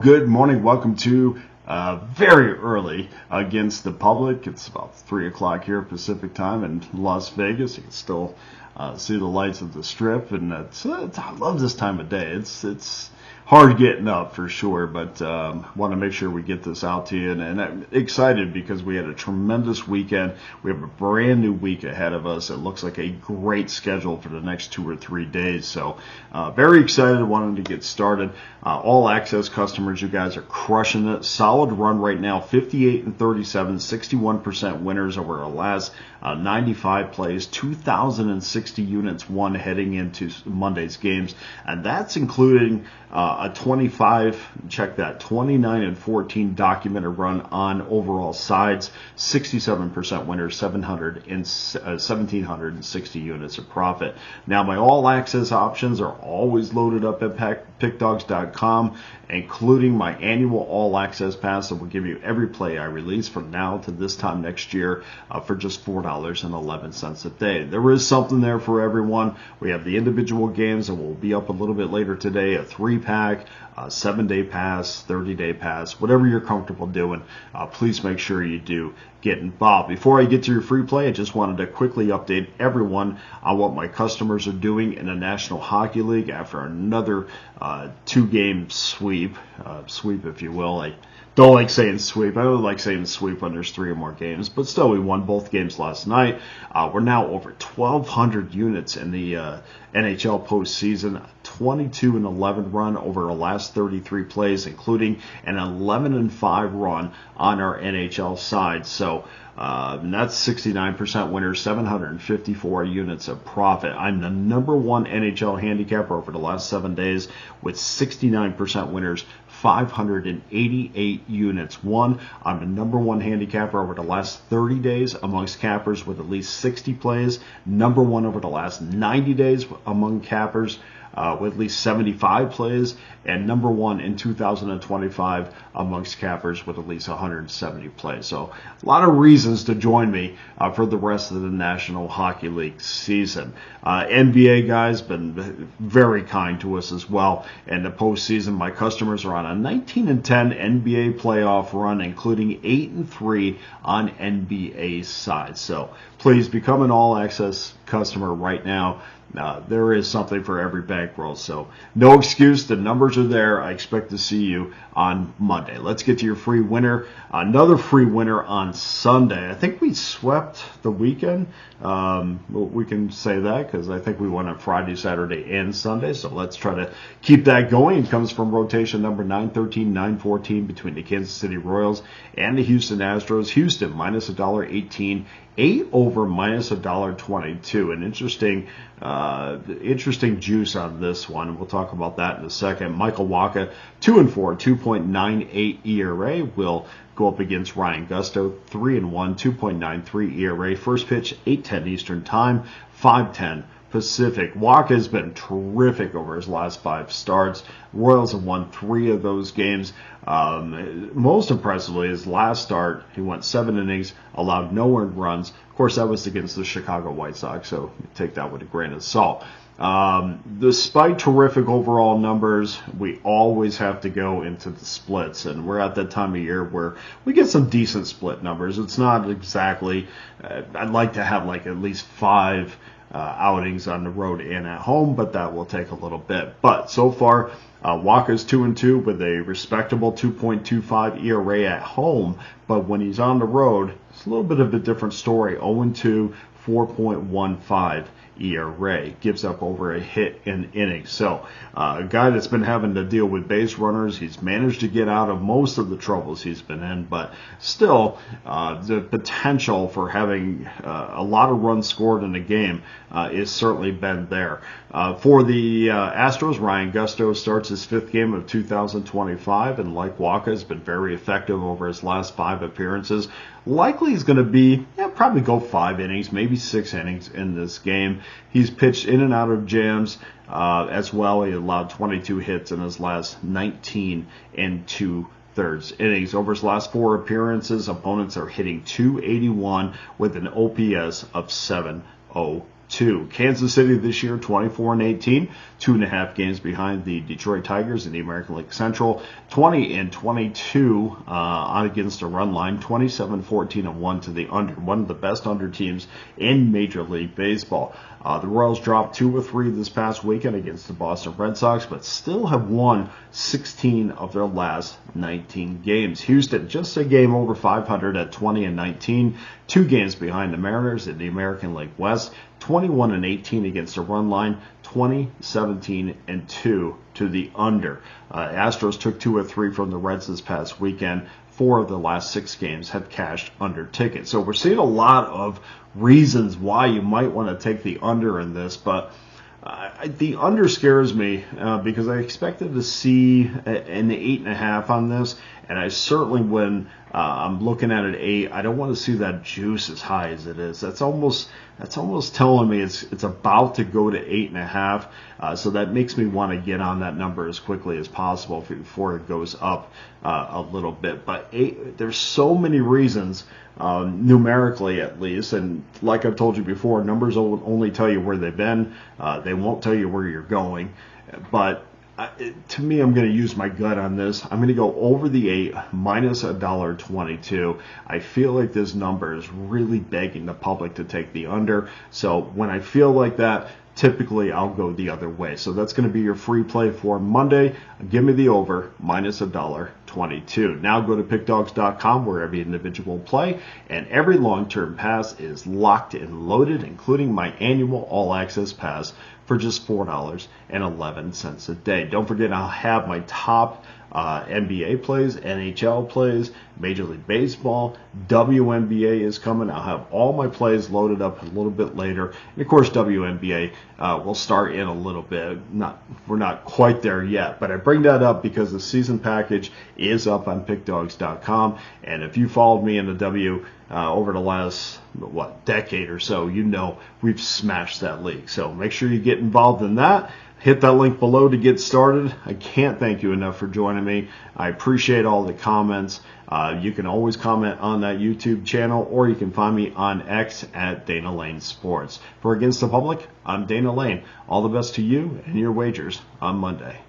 Good morning. Welcome to very early against the public. It's about 3 o'clock here Pacific time in Las Vegas. You can still see the lights of the Strip, and I love this time of day. It's hard getting up for sure, but want to make sure we get this out to you. And I'm excited because we had a tremendous weekend. We have a brand new week ahead of us. It looks like a great schedule for the next 2 or 3 days. So very excited, wanting to get started. All access customers, you guys are crushing it. Solid run right now, 58-37, 61% winners over our last 95 plays, 2,060 units won heading into Monday's games, and that's including a 29-14 documented run on overall sides, 67% winners, 1,760 units of profit. Now, my all access options are always loaded up at Pickdawgz.com, including my annual all access pass that will give you every play I release from now to this time next year for just $4.11 a day. There is something there for everyone. We have the individual games that will be up a little bit later today, a 3-pack, a 7-day pass, 30-day pass, whatever you're comfortable doing. Please make sure you do get involved. Before I get to your free play, I just wanted to quickly update everyone on what my customers are doing in the National Hockey League after another 2-game sweep if you will. I don't like saying sweep. I don't like saying sweep when there's 3 or more games, but still, we won both games last night. We're now over 1,200 units in the NHL postseason, 22-11 run over our last 33 plays, including an 11-5 run on our NHL side. So that's 69% winners, 754 units of profit. I'm the number one NHL handicapper over the last 7 days with 69% winners, 588 units won. I'm the number one handicapper over the last 30 days amongst cappers with at least 60 plays. Number one over the last 90 days among cappers with at least 75 plays, and number one in 2025 amongst cappers with at least 170 plays. So a lot of reasons to join me for the rest of the National Hockey League season. NBA guys been very kind to us as well. In the postseason, my customers are on a 19-10 NBA playoff run, including 8-3 on NBA side. So please become an all-access customer right now. There is something for every bankroll, so no excuse. The numbers are there. I expect to see you on Monday. Let's get to your free winner. Another free winner on Sunday. I think we swept the weekend. We can say that because I think we won on Friday, Saturday, and Sunday. So let's try to keep that going. It comes from rotation number 913, 914 between the Kansas City Royals and the Houston Astros. Houston minus $1.18. 8 over minus $1.22. An interesting juice on this one. We'll talk about that in a second. Michael Wacha, 2-4, 2.98 ERA, will go up against Ryan Gusto, 3-1, 2.93 ERA. First pitch, 8:10 Eastern Time, 5:10 Pacific. Wacha has been terrific over his last 5 starts. Royals have won 3 of those games. Most impressively, his last start, he went 7 innings, allowed no earned runs. Of course, that was against the Chicago White Sox, so take that with a grain of salt. Despite terrific overall numbers, we always have to go into the splits, and we're at that time of year where we get some decent split numbers. It's not exactly, I'd like to have like at least 5 outings on the road and at home, but that will take a little bit. But so far, Wacha's 2-2 with a respectable 2.25 ERA at home, but when he's on the road, it's a little bit of a different story. 0-2, 4.15 ERA, gives up over a hit in innings. So a guy that's been having to deal with base runners, he's managed to get out of most of the troubles he's been in, but still the potential for having a lot of runs scored in a game is certainly been there. For the Astros, Ryan Gusto starts his 5th game of 2025, and like Wacha, has been very effective over his last 5 appearances. Likely he's going to be, probably go 5 innings, maybe 6 innings in this game. He's pitched in and out of jams as well. He allowed 22 hits in his last 19 and 2/3 innings. Over his last 4 appearances, opponents are hitting .281 with an OPS of 702. 2. Kansas City this year, 24-18, 2.5 games behind the Detroit Tigers in the American League Central, 20-22 on against the run line, 27-14-1 to the under, one of the best under teams in Major League Baseball. The Royals dropped 2-3 this past weekend against the Boston Red Sox, but still have won 16 of their last 19 games. Houston just a game over 500 at 20-19, 2 games behind the Mariners in the American League West, 21-18 against the run line, 20-17-2 to the under. Astros took 2 of 3 from the Reds this past weekend. 4 of the last 6 games have cashed under tickets. So we're seeing a lot of reasons why you might want to take the under in this, but the under scares me because I expected to see an 8.5 on this, and I certainly, when I'm looking at an 8, I don't want to see that juice as high as it is. That's almost telling me it's about to go to 8.5. So that makes me want to get on that number as quickly as possible before it goes up a little bit. But 8, there's so many reasons, numerically at least, and like I've told you before, numbers will only tell you where they've been. They won't tell you where you're going. But to me, I'm going to use my gut on this. I'm going to go over the 8 minus $1.22. I feel like this number is really begging the public to take the under. So when I feel like that, typically I'll go the other way. So that's going to be your free play for Monday. Give me the over minus $1.22. Now go to pickdawgz.com where every individual play and every long-term pass is locked and loaded, including my annual all-access pass for just $4.11 a day. Don't forget, I'll have my top NBA plays, NHL plays, Major League Baseball, WNBA is coming. I'll have all my plays loaded up a little bit later. And of course, WNBA will start in a little bit. We're not quite there yet, but I bring that up because the season package is up on pickdawgz.com. And if you followed me in the W over the last, decade or so, you know we've smashed that league. So make sure you get involved in that. Hit that link below to get started. I can't thank you enough for joining me. I appreciate all the comments. You can always comment on that YouTube channel, or you can find me on X at Dana Lane Sports. For Against the Public, I'm Dana Lane. All the best to you and your wagers on Monday.